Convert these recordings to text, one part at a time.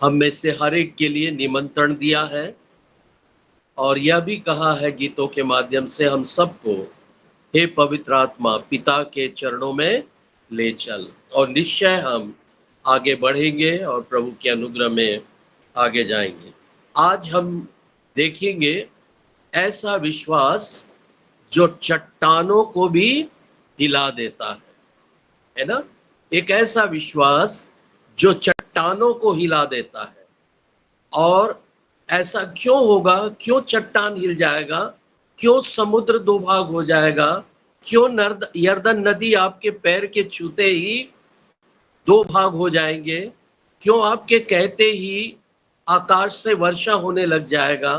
हम में से हर एक के लिए निमंत्रण दिया है और यह भी कहा है गीतों के माध्यम से हम सबको, हे पवित्र आत्मा पिता के चरणों में ले चल। और निश्चय हम आगे बढ़ेंगे और प्रभु के अनुग्रह में आगे जाएंगे। आज हम देखेंगे ऐसा विश्वास जो चट्टानों को भी हिला देता है ना? एक ऐसा विश्वास जो चट्टानों को हिला देता है। और ऐसा क्यों होगा? क्यों चट्टान हिल जाएगा? क्यों समुद्र दो भाग हो जाएगा? क्यों यरदन नदी आपके पैर के छूते ही दो भाग हो जाएंगे? क्यों आपके कहते ही आकाश से वर्षा होने लग जाएगा?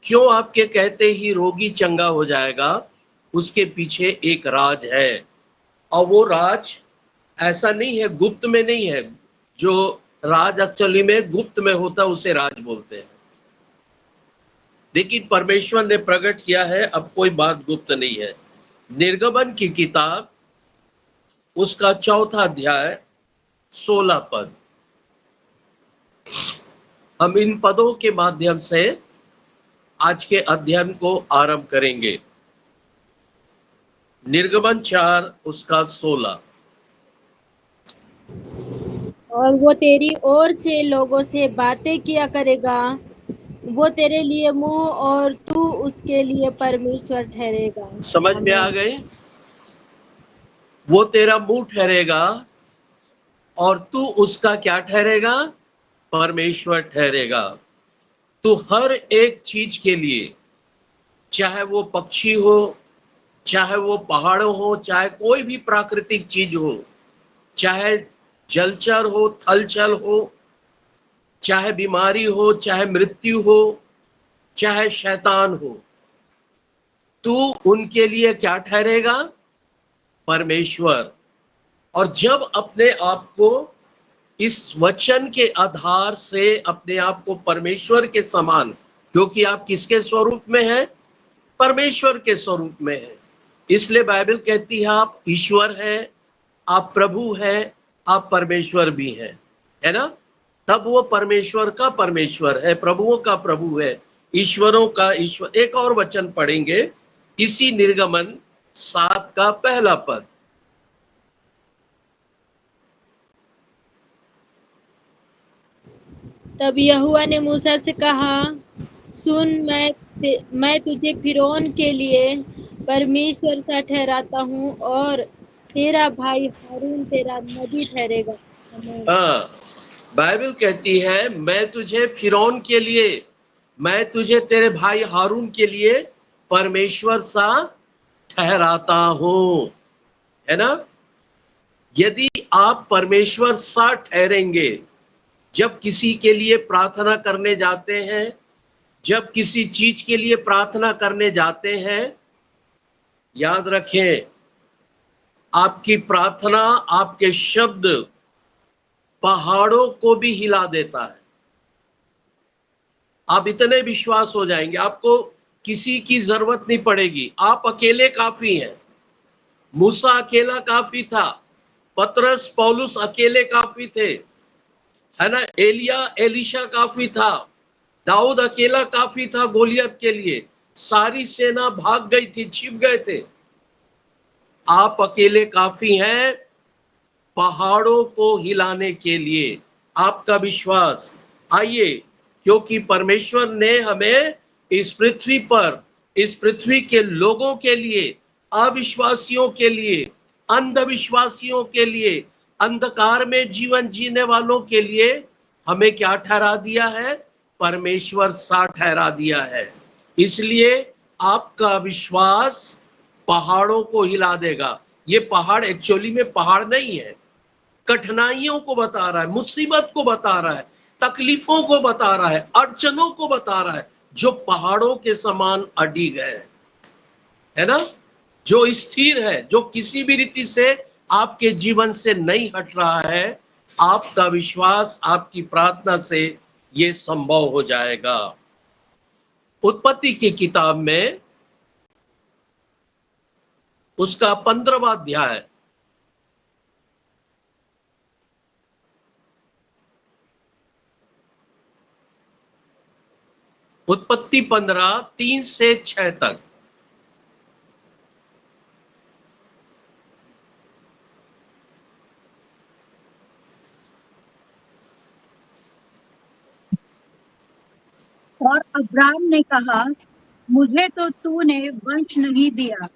क्यों आपके कहते ही रोगी चंगा हो जाएगा? उसके पीछे एक राज है, और वो राज ऐसा नहीं है, गुप्त में नहीं है। जो राज एक्चुअली में गुप्त में होता है उसे राज बोलते हैं, लेकिन परमेश्वर ने प्रकट किया है, अब कोई बात गुप्त नहीं है। निर्गमन की किताब उसका 4 अध्याय 16 पद, हम इन पदों के माध्यम से आज के अध्ययन को आरंभ करेंगे। निर्गमन 4 उसका 16। और वो तेरी ओर से लोगों से बातें किया करेगा, वो तेरे लिए मुंह और तू उसके लिए परमेश्वर ठहरेगा। समझ में आ गई? वो तेरा मुंह ठहरेगा और तू उसका क्या ठहरेगा? परमेश्वर ठहरेगा। तो हर एक चीज के लिए, चाहे वो पक्षी हो, चाहे वो पहाड़ हो, चाहे कोई भी प्राकृतिक चीज हो, चाहे जलचर हो, थलचल हो, चाहे बीमारी हो, चाहे मृत्यु हो, चाहे शैतान हो, तू उनके लिए क्या ठहरेगा? परमेश्वर। और जब अपने आप को इस वचन के आधार से अपने आप को परमेश्वर के समान, क्योंकि आप किसके स्वरूप में हैं? परमेश्वर के स्वरूप में हैं। इसलिए बाइबल कहती है आप ईश्वर हैं, आप प्रभु हैं, आप परमेश्वर भी हैं, है ना? तब वो परमेश्वर का परमेश्वर है, प्रभुओं का प्रभु है, ईश्वरों का ईश्वर। एक और वचन पढ़ेंगे इसी निर्गमन 7 का पहला पद। तब यहोवा ने मूसा से कहा, सुन, मैं तुझे फिरौन के लिए परमेश्वर सा ठहराता हूँ और तेरा भाई हारून तेरा नबी ठहरेगा। आमीन। हाँ, बाइबल कहती है मैं तुझे फिरौन के लिए, मैं तुझे तेरे भाई हारून के लिए परमेश्वर सा ठहराता हूं, है ना? यदि आप परमेश्वर सा ठहरेंगे, जब किसी के लिए प्रार्थना करने जाते हैं, जब किसी चीज के लिए प्रार्थना करने जाते हैं, याद रखें आपकी प्रार्थना, आपके शब्द पहाड़ों को भी हिला देता है। आप इतने विश्वास हो जाएंगे, आपको किसी की जरूरत नहीं पड़ेगी, आप अकेले काफी हैं। मूसा अकेला काफी था, पतरस पौलुस अकेले काफी थे, है ना? एलिया एलिशा काफी था, दाऊद अकेला काफी था गोलियत के लिए, सारी सेना भाग गई थी, छिप गए थे। आप अकेले काफी हैं पहाड़ों को हिलाने के लिए। आपका विश्वास, आइए, क्योंकि परमेश्वर ने हमें इस पृथ्वी पर, इस पृथ्वी के लोगों के लिए, अविश्वासियों के लिए, अंधविश्वासियों के लिए, अंधकार में जीवन जीने वालों के लिए हमें क्या ठहरा दिया है? परमेश्वर सा ठहरा दिया है। इसलिए आपका विश्वास पहाड़ों को हिला देगा। ये पहाड़ एक्चुअली में पहाड़ नहीं है, कठिनाइयों को बता रहा है, मुसीबत को बता रहा है, तकलीफों को बता रहा है, अड़चनों को बता रहा है, जो पहाड़ों के समान अडिग है ना? जो स्थिर है, जो किसी भी रीति से आपके जीवन से नहीं हट रहा है। आपका विश्वास, आपकी प्रार्थना से ये संभव हो जाएगा। उत्पत्ति की किताब में उसका 15वां अध्याय उत्पत्ति 15:3 से 6 तक। और अब्राम ने कहा, मुझे तो तूने वंश नहीं दिया,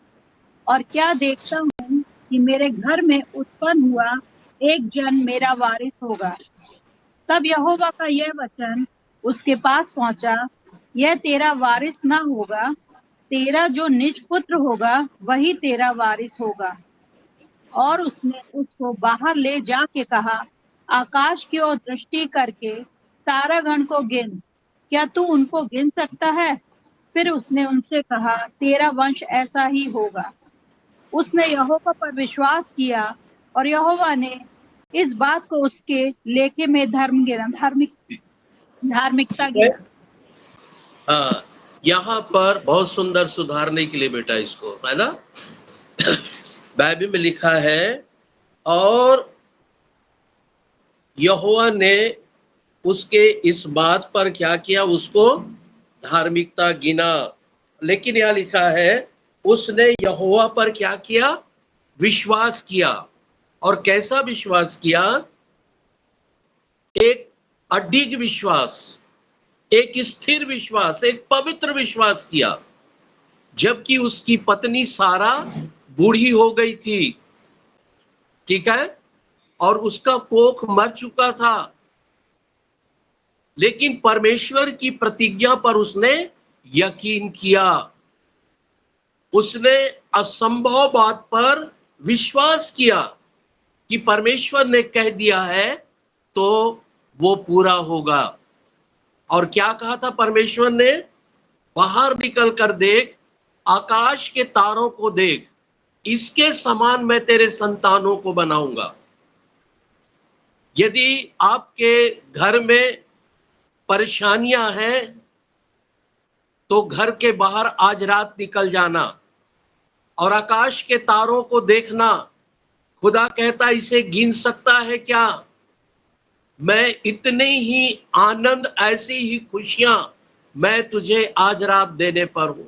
और क्या देखता हूँ कि मेरे घर में उत्पन्न हुआ एक जन मेरा वारिस होगा। तब यहोवा का यह वचन उसके पास पहुंचा, यह तेरा वारिस ना होगा, तेरा जो निज पुत्र होगा वही तेरा वारिस होगा। और उसने उसको बाहर ले जाके कहा, आकाश की ओर दृष्टि करके तारागण को गिन, क्या तू उनको गिन सकता है? फिर उसने उनसे कहा, तेरा वंश ऐसा ही होगा। उसने यहोवा पर विश्वास किया, और यहोवा ने इस बात को उसके लेखे में धार्मिकता गिना। हाँ, यहाँ पर बहुत सुंदर सुधारने के लिए बेटा इसको, है ना। बाइबल में लिखा है, और यहोवा ने उसके इस बात पर क्या किया, उसको धार्मिकता गिना। लेकिन यहाँ लिखा है, उसने यहोवा पर क्या किया, विश्वास किया। और कैसा विश्वास किया? एक अडिग विश्वास, एक स्थिर विश्वास, एक पवित्र विश्वास किया। जबकि उसकी पत्नी सारा बूढ़ी हो गई थी, ठीक है, और उसका कोख मर चुका था, लेकिन परमेश्वर की प्रतिज्ञा पर उसने यकीन किया। उसने असंभव बात पर विश्वास किया कि परमेश्वर ने कह दिया है तो वो पूरा होगा। और क्या कहा था परमेश्वर ने? बाहर निकल कर देख, आकाश के तारों को देख, इसके समान मैं तेरे संतानों को बनाऊंगा। यदि आपके घर में परेशानियां हैं तो घर के बाहर आज रात निकल जाना और आकाश के तारों को देखना। खुदा कहता, इसे गिन सकता है क्या? मैं इतने ही आनंद, ऐसी ही खुशियां मैं तुझे आज रात देने पर हूं।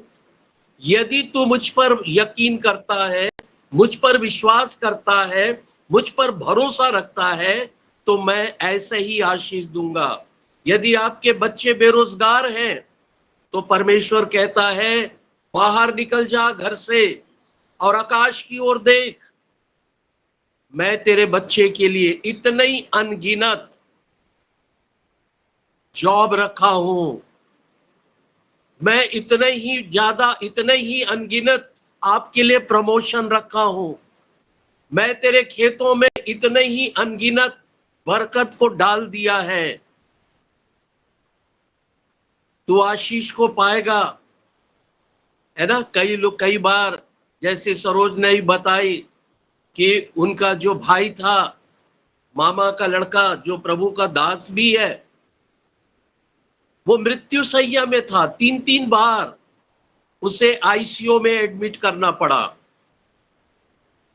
यदि तू मुझ पर यकीन करता है, मुझ पर विश्वास करता है, मुझ पर भरोसा रखता है, तो मैं ऐसे ही आशीष दूंगा। यदि आपके बच्चे बेरोजगार हैं तो परमेश्वर कहता है, बाहर निकल जा घर से और आकाश की ओर देख, मैं तेरे बच्चे के लिए इतने ही अनगिनत जॉब रखा हूं, मैं इतने ही ज्यादा, इतने ही अनगिनत आपके लिए प्रमोशन रखा हूं, मैं तेरे खेतों में इतने ही अनगिनत बरकत को डाल दिया है। तू आशीष को पाएगा, है ना। कई लोग, कई बार, जैसे सरोज ने बताई कि उनका जो भाई था, मामा का लड़का, जो प्रभु का दास भी है, वो मृत्यु शैया में था। 3-3 बार उसे आईसीयू में एडमिट करना पड़ा।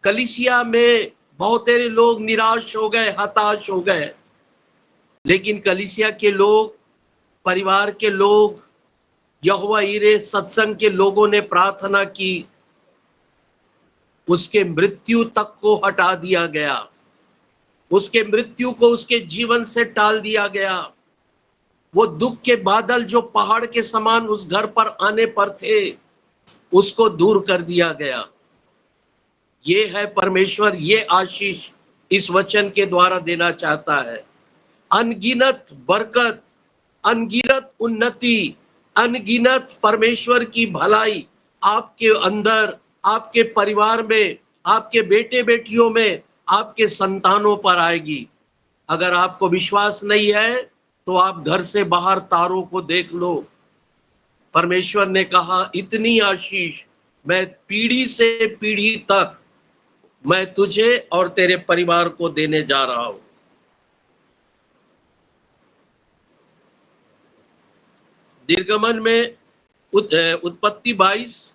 कलीसिया में बहुत सारे लोग निराश हो गए, हताश हो गए, लेकिन कलीसिया के लोग, परिवार के लोग, यहोवा यीरे सत्संग के लोगों ने प्रार्थना की, उसके मृत्यु तक को हटा दिया गया, उसके मृत्यु को उसके जीवन से टाल दिया गया। वो दुख के बादल जो पहाड़ के समान उस घर पर आने पर थे, उसको दूर कर दिया गया। ये है परमेश्वर, ये आशीष इस वचन के द्वारा देना चाहता है। अनगिनत बरकत, अनगिनत उन्नति, अनगिनत परमेश्वर की भलाई आपके अंदर, आपके परिवार में, आपके बेटे बेटियों में, आपके संतानों पर आएगी। अगर आपको विश्वास नहीं है तो आप घर से बाहर तारों को देख लो। परमेश्वर ने कहा, इतनी आशीष मैं पीढ़ी से पीढ़ी तक मैं तुझे और तेरे परिवार को देने जा रहा हूं। निर्गमन में उत्पत्ति 22,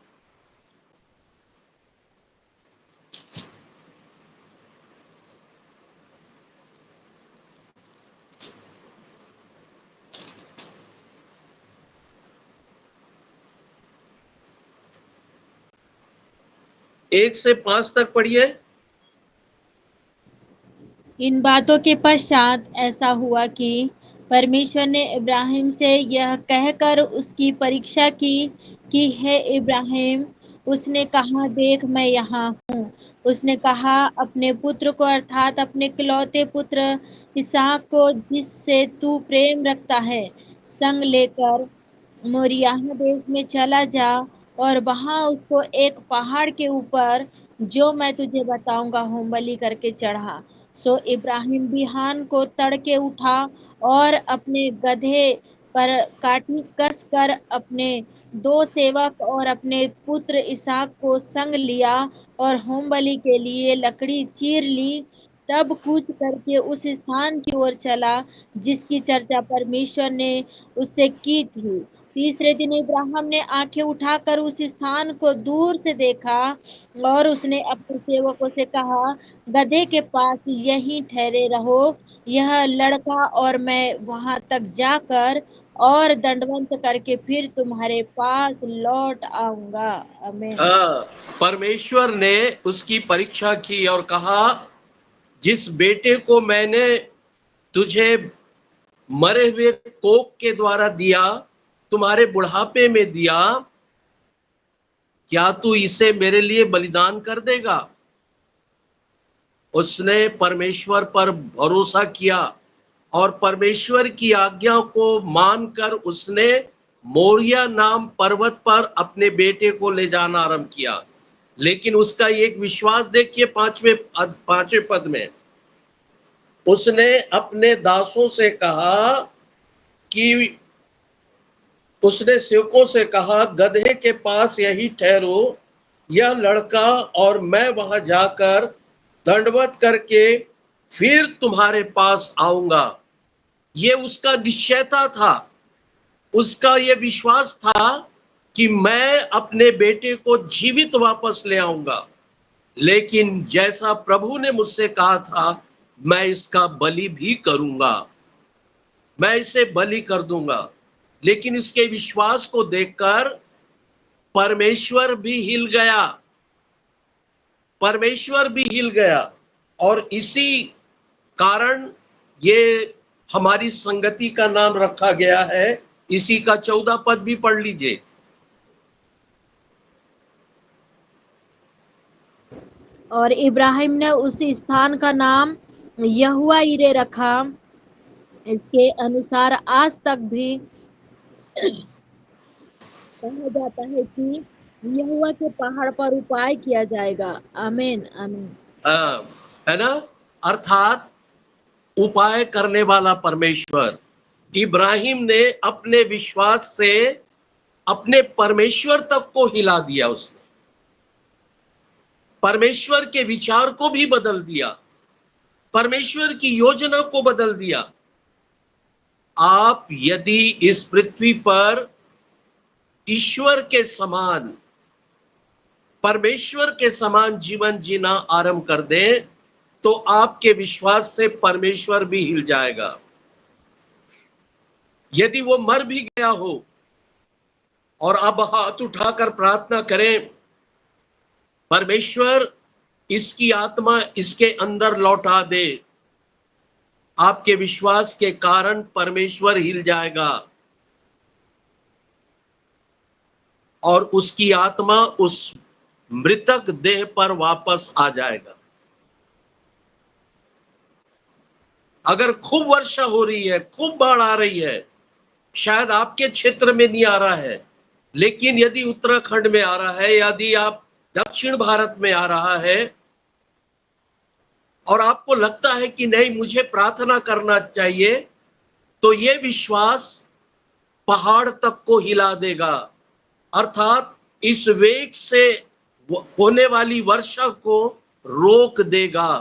1 से 5 तक पढ़िए। इन बातों के पश्चात ऐसा हुआ कि परमेश्वर ने इब्राहिम से यह कहकर उसकी परीक्षा की कि हे इब्राहिम। उसने कहा, देख मैं यहाँ हूँ। उसने कहा, अपने पुत्र को अर्थात अपने इकलौते पुत्र इसहाक को, जिससे तू प्रेम रखता है, संग लेकर मोरियाह देश में चला जा और वहां उसको एक पहाड़ के ऊपर, जो मैं तुझे बताऊंगा, होम बलि करके चढ़ा। सो इब्राहिम बिहान को तड़के उठा और अपने गधे पर काठी कस कर अपने 2 सेवक और अपने पुत्र इसहाक को संग लिया और होम बलि के लिए लकड़ी चीर ली। तब कूच करके उस स्थान की ओर चला जिसकी चर्चा परमेश्वर ने उससे की थी। तीसरे दिन इब्राहिम ने आंखें उठाकर उस स्थान को दूर से देखा और उसने अपने सेवकों से कहा, गधे के पास यहीं ठहरे रहो, यह लड़का और मैं वहां तक जाकर और दंडवत करके फिर तुम्हारे पास लौट आऊंगा। आमीन। हाँ, परमेश्वर ने उसकी परीक्षा की और कहा, जिस बेटे को मैंने तुझे मरे हुए कोख के द्वारा दिया, तुम्हारे बुढ़ापे में दिया, क्या तू इसे मेरे लिए बलिदान कर देगा? उसने परमेश्वर पर भरोसा किया और परमेश्वर की आज्ञा को मानकर उसने मोरिया नाम पर्वत पर अपने बेटे को ले जाना आरंभ किया। लेकिन उसका एक विश्वास देखिए 5वें पद में, उसने अपने दासों से कहा कि उसने सेवकों से कहा, गधे के पास यही ठहरो, यह लड़का और मैं वहां जाकर दंडवत करके फिर तुम्हारे पास आऊंगा। ये उसका निश्चयता था, उसका ये विश्वास था कि मैं अपने बेटे को जीवित वापस ले आऊंगा। लेकिन जैसा प्रभु ने मुझसे कहा था, मैं इसका बलि भी करूंगा, मैं इसे बलि कर दूंगा। लेकिन इसके विश्वास को देखकर परमेश्वर भी हिल गया, परमेश्वर भी हिल गया। और इसी कारण ये हमारी संगति का नाम रखा गया है। इसी का 14 पद भी पढ़ लीजिए। और इब्राहिम ने उस स्थान का नाम यहोवा यिरे रखा। इसके अनुसार आज तक भी कहा जाता है कि यहोवा के पहाड़ पर उपाय किया जाएगा। आमीन आमीन। है ना? अर्थात उपाय करने वाला परमेश्वर। इब्राहिम ने अपने विश्वास से अपने परमेश्वर तक को हिला दिया। उसने परमेश्वर के विचार को भी बदल दिया, परमेश्वर की योजना को बदल दिया। आप यदि इस पृथ्वी पर ईश्वर के समान, परमेश्वर के समान जीवन जीना आरंभ कर दें, तो आपके विश्वास से परमेश्वर भी हिल जाएगा। यदि वो मर भी गया हो और अब हाथ उठाकर प्रार्थना करें, परमेश्वर इसकी आत्मा इसके अंदर लौटा दे, आपके विश्वास के कारण परमेश्वर हिल जाएगा और उसकी आत्मा उस मृतक देह पर वापस आ जाएगा। अगर खूब वर्षा हो रही है, खूब बाढ़ आ रही है, शायद आपके क्षेत्र में नहीं आ रहा है, लेकिन यदि उत्तराखंड में आ रहा है, यदि आप दक्षिण भारत में आ रहा है और आपको लगता है कि नहीं मुझे प्रार्थना करना चाहिए, तो ये विश्वास पहाड़ तक को हिला देगा। अर्थात इस वेग से होने वाली वर्षा को रोक देगा।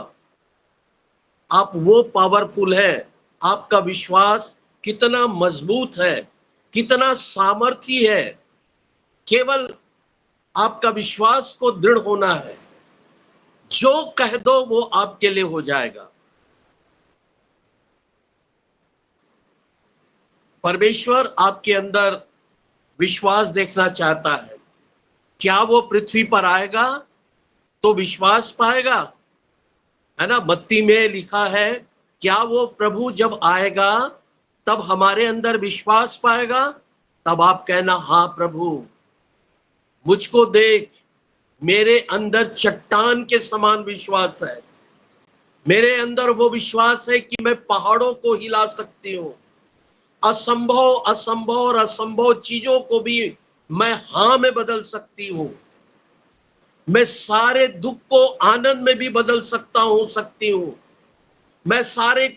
आप वो पावरफुल है, आपका विश्वास कितना मजबूत है, कितना सामर्थी है। केवल आपका विश्वास को दृढ़ होना है, जो कह दो वो आपके लिए हो जाएगा। परमेश्वर आपके अंदर विश्वास देखना चाहता है। क्या वो पृथ्वी पर आएगा? तो विश्वास पाएगा, है ना। मत्ती में लिखा है, क्या वो प्रभु जब आएगा तब हमारे अंदर विश्वास पाएगा? तब आप कहना, हाँ प्रभु, मुझको देख, मेरे अंदर चट्टान के समान विश्वास है। मेरे अंदर वो विश्वास है कि मैं पहाड़ों को हिला सकती हूँ। असंभव और असंभव चीजों को भी मैं हाँ में बदल सकती हूँ। मैं सारे दुख को आनंद में भी बदल सकती हूँ। मैं सारे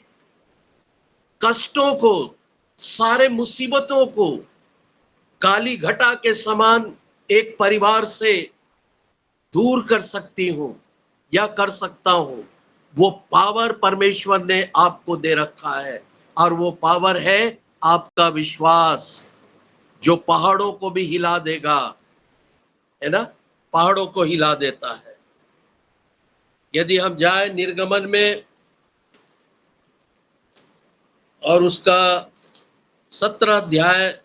कष्टों को, सारे मुसीबतों को काली घटा के समान एक परिवार से दूर कर सकती हूँ या कर सकता हूँ। वो पावर परमेश्वर ने आपको दे रखा है, और वो पावर है आपका विश्वास, जो पहाड़ों को भी हिला देगा, है ना। पहाड़ों को हिला देता है। यदि हम जाए निर्गमन में और उसका 17 अध्याय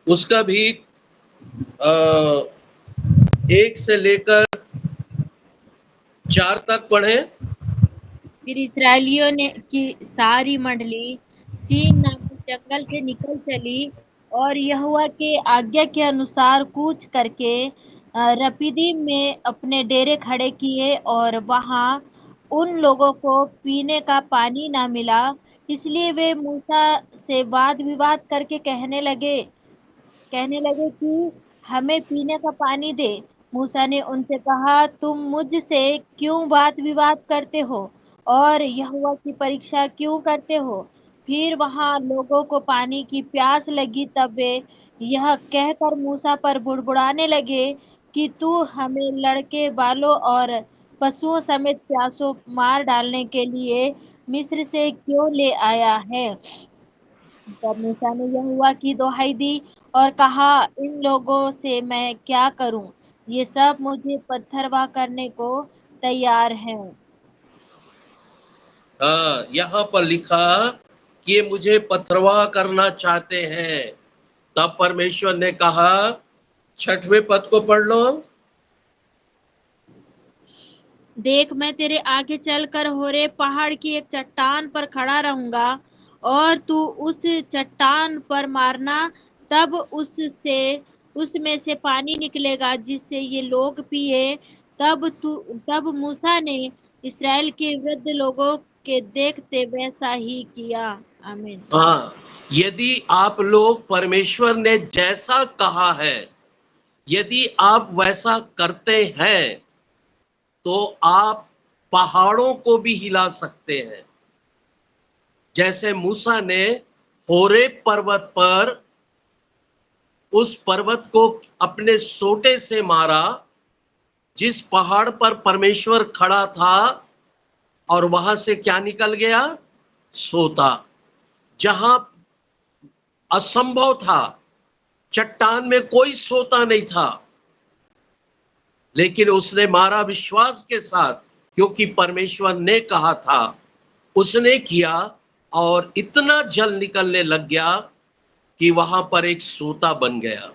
उसका भी 1 से लेकर 4 तक पढ़ें। फिर इसराइलियों ने की सारी मंडली सीन नामक जंगल से निकल चली और यहोवा के आज्ञा के अनुसार कूच करके रपीदीम में अपने डेरे खड़े किए, और वहां उन लोगों को पीने का पानी ना मिला। इसलिए वे मूसा से वाद विवाद करके कहने लगे कि हमें पीने का पानी दे। मूसा ने उनसे कहा, तुम मुझसे क्यों वाद विवाद करते हो और यहोवा की परीक्षा क्यों करते हो? फिर वहां लोगों को पानी की प्यास लगी, तब वे यह कहकर मूसा पर बुड़बुड़ाने लगे कि तू हमें लड़के बालों और पशुओं समेत प्यासों मार डालने के लिए मिस्र से क्यों ले आया है? तब मूसा ने यहोवा की दुहाई दी और कहा, इन लोगों से मैं क्या करूं? ये सब मुझे पत्थरवाह करने को तैयार हैं। यहाँ पर लिखा कि ये मुझे पत्थरवाह करना चाहते हैं। तब परमेश्वर ने कहा, 6वें पद को पढ़ लो। देख, मैं तेरे आगे चलकर होरे पहाड़ की एक चट्टान पर खड़ा रहूंगा और तू उस चट्टान पर मारना, तब उसमें से पानी निकलेगा जिससे ये लोग पिए। तब मूसा ने इस्राएल के वृद्ध लोगों के देखते वैसा ही किया। आमीन। हाँ, यदि आप लोग परमेश्वर ने जैसा कहा है, यदि आप वैसा करते हैं, तो आप पहाड़ों को भी हिला सकते हैं। जैसे मूसा ने होरेब पर्वत पर उस पर्वत को अपने सोटे से मारा, जिस पहाड़ पर परमेश्वर खड़ा था, और वहां से क्या निकल गया? सोता। जहां असंभव था, चट्टान में कोई सोता नहीं था, लेकिन उसने मारा विश्वास के साथ, क्योंकि परमेश्वर ने कहा था। उसने किया और इतना जल निकलने लग गया कि वहां पर एक सोता बन गया।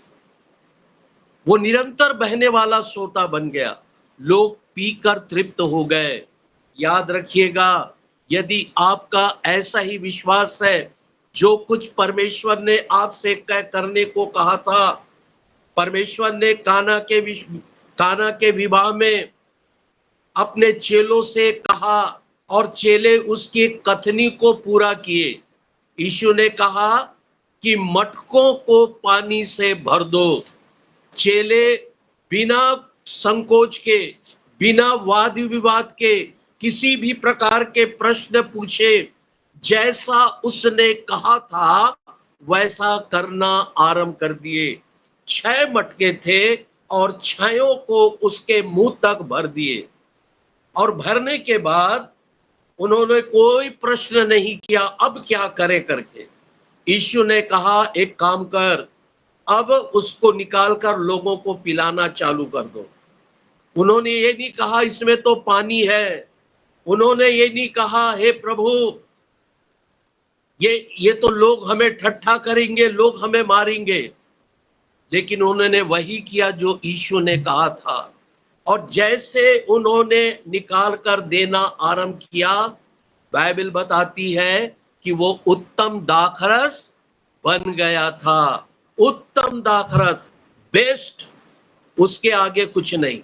वो निरंतर बहने वाला सोता बन गया। लोग पीकर तृप्त हो गए। याद रखिएगा, यदि आपका ऐसा ही विश्वास है, जो कुछ परमेश्वर ने आपसे करने को कहा था, परमेश्वर ने काना के विवाह में अपने चेलों से कहा और चेले उसकी कथनी को पूरा किए। यीशु ने कहा कि मटकों को पानी से भर दो। चेले बिना संकोच के, बिना वाद विवाद के, किसी भी प्रकार के प्रश्न पूछे, जैसा उसने कहा था वैसा करना आरंभ कर दिए। 6 मटके थे और 6 को उसके मुंह तक भर दिए, और भरने के बाद उन्होंने कोई प्रश्न नहीं किया अब क्या करें करके। यीशु ने कहा, एक काम कर, अब उसको निकालकर लोगों को पिलाना चालू कर दो। उन्होंने ये नहीं कहा इसमें तो पानी है, उन्होंने ये नहीं कहा हे प्रभु ये तो लोग हमें ठट्ठा करेंगे, लोग हमें मारेंगे, लेकिन उन्होंने वही किया जो यीशु ने कहा था। और जैसे उन्होंने निकाल कर देना आरंभ किया, बाइबल बताती है कि वो उत्तम दाखरस बन गया था। उत्तम दाखरस, बेस्ट, उसके आगे कुछ नहीं।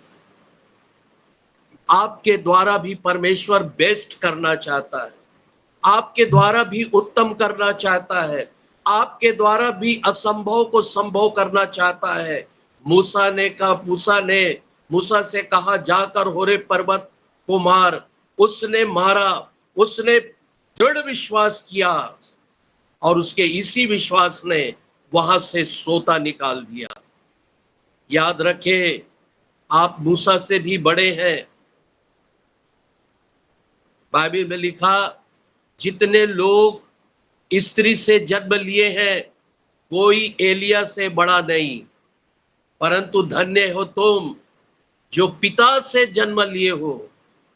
आपके द्वारा भी परमेश्वर बेस्ट करना चाहता है, आपके द्वारा भी उत्तम करना चाहता है, आपके द्वारा भी असंभव को संभव करना चाहता है। मूसा से कहा जाकर होरेब पर्वत को मार, उसने मारा, उसने दृढ़ विश्वास किया और उसके इसी विश्वास ने वहां से सोता निकाल दिया। याद रखें, आप मूसा से भी बड़े हैं। बाइबल में लिखा, जितने लोग स्त्री से जन्म लिए हैं कोई एलिया से बड़ा नहीं, परंतु धन्य हो तुम जो पिता से जन्म लिए हो,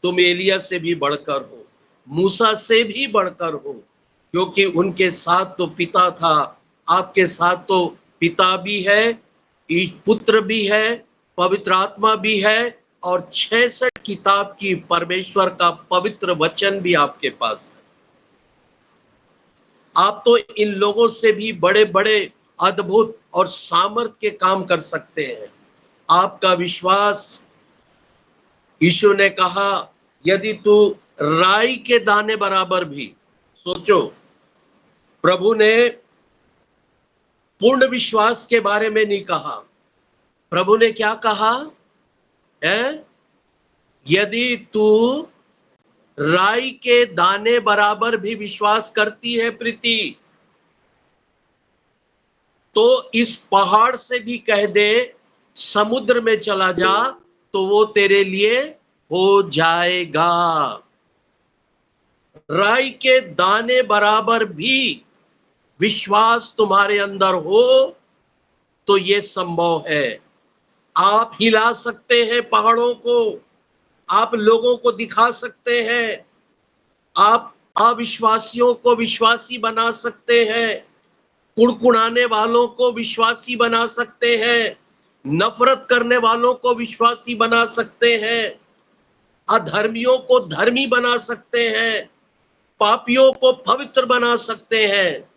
तुम एलिया से भी बढ़कर हो, मूसा से भी बढ़कर हो, क्योंकि उनके साथ तो पिता था, आपके साथ तो पिता भी है, पुत्र भी है, पवित्र आत्मा भी है, और 66 किताब की परमेश्वर का पवित्र वचन भी आपके पास है। आप तो इन लोगों से भी बड़े बड़े अद्भुत और सामर्थ के काम कर सकते हैं। आपका विश्वास, यीशु ने कहा यदि तू राई के दाने बराबर भी, सोचो, प्रभु ने पूर्ण विश्वास के बारे में नहीं कहा। प्रभु ने क्या कहा है? यदि तू राई के दाने बराबर भी विश्वास करती है प्रीति, तो इस पहाड़ से भी कह दे समुद्र में चला जा, तो वो तेरे लिए हो जाएगा। राई के दाने बराबर भी विश्वास तुम्हारे अंदर हो तो ये संभव है। आप हिला सकते हैं पहाड़ों को, आप लोगों को दिखा सकते हैं, आप अविश्वासियों को विश्वासी बना सकते हैं, कुड़कुड़ाने वालों को विश्वासी बना सकते हैं, नफरत करने वालों को विश्वासी बना सकते हैं, अधर्मियों को धर्मी बना सकते हैं, पापियों को पवित्र बना सकते हैं।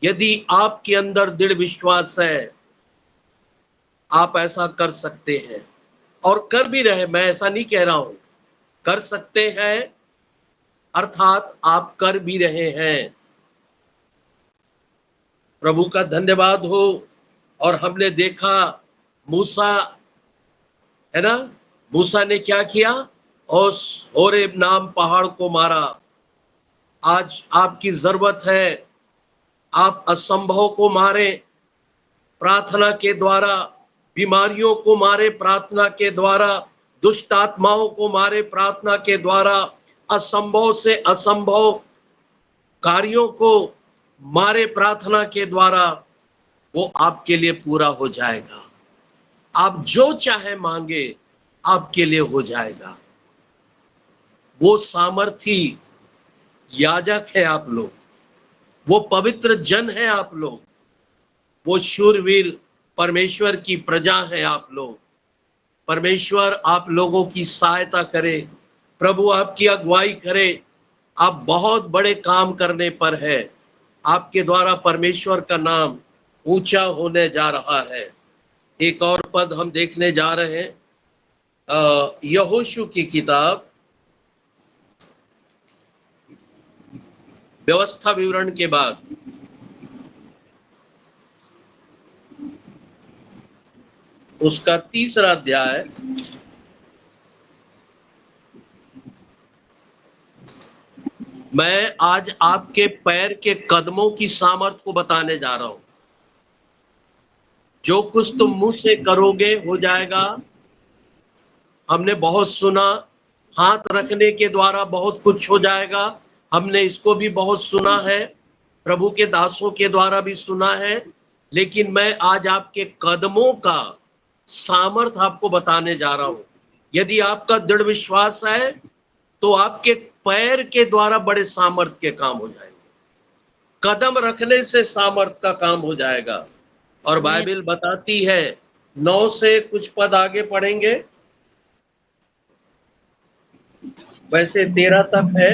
यदि आपके अंदर दृढ़ विश्वास है, आप ऐसा कर सकते हैं और कर भी रहे। मैं ऐसा नहीं कह रहा हूं, कर सकते हैं अर्थात आप कर भी रहे हैं। प्रभु का धन्यवाद हो। और हमने देखा मूसा, है ना, मूसा ने क्या किया? उस होरेब नाम पहाड़ को मारा। आज आपकी जरूरत है, आप असंभव को मारे प्रार्थना के द्वारा, बीमारियों को मारे प्रार्थना के द्वारा, दुष्ट आत्माओं को मारे प्रार्थना के द्वारा, असंभव से असंभव कार्यों को मारे प्रार्थना के द्वारा, वो आपके लिए पूरा हो जाएगा। आप जो चाहे मांगे आपके लिए हो जाएगा। वो सामर्थी याजक है आप लोग, वो पवित्र जन है आप लोग, वो शूरवीर परमेश्वर की प्रजा है आप लोग। परमेश्वर आप लोगों की सहायता करे, प्रभु आपकी अगुवाई करे। आप बहुत बड़े काम करने पर है, आपके द्वारा परमेश्वर का नाम ऊंचा होने जा रहा है। एक और पद हम देखने जा रहे हैं, यहोशू की किताब व्यवस्था विवरण के बाद उसका 3रा अध्याय मैं आज आपके पैर के कदमों की सामर्थ को बताने जा रहा हूं। जो कुछ तुम मुंह से करोगे हो जाएगा। हमने बहुत सुना, हाथ रखने के द्वारा बहुत कुछ हो जाएगा। हमने इसको भी बहुत सुना है, प्रभु के दासों के द्वारा भी सुना है। लेकिन मैं आज आपके कदमों का सामर्थ आपको बताने जा रहा हूं। यदि आपका दृढ़ विश्वास है तो आपके पैर के द्वारा बड़े सामर्थ के काम हो जाएंगे। कदम रखने से सामर्थ का काम हो जाएगा। और बाइबल बताती है, 9 से कुछ पद आगे पढ़ेंगे, वैसे 13 तक है।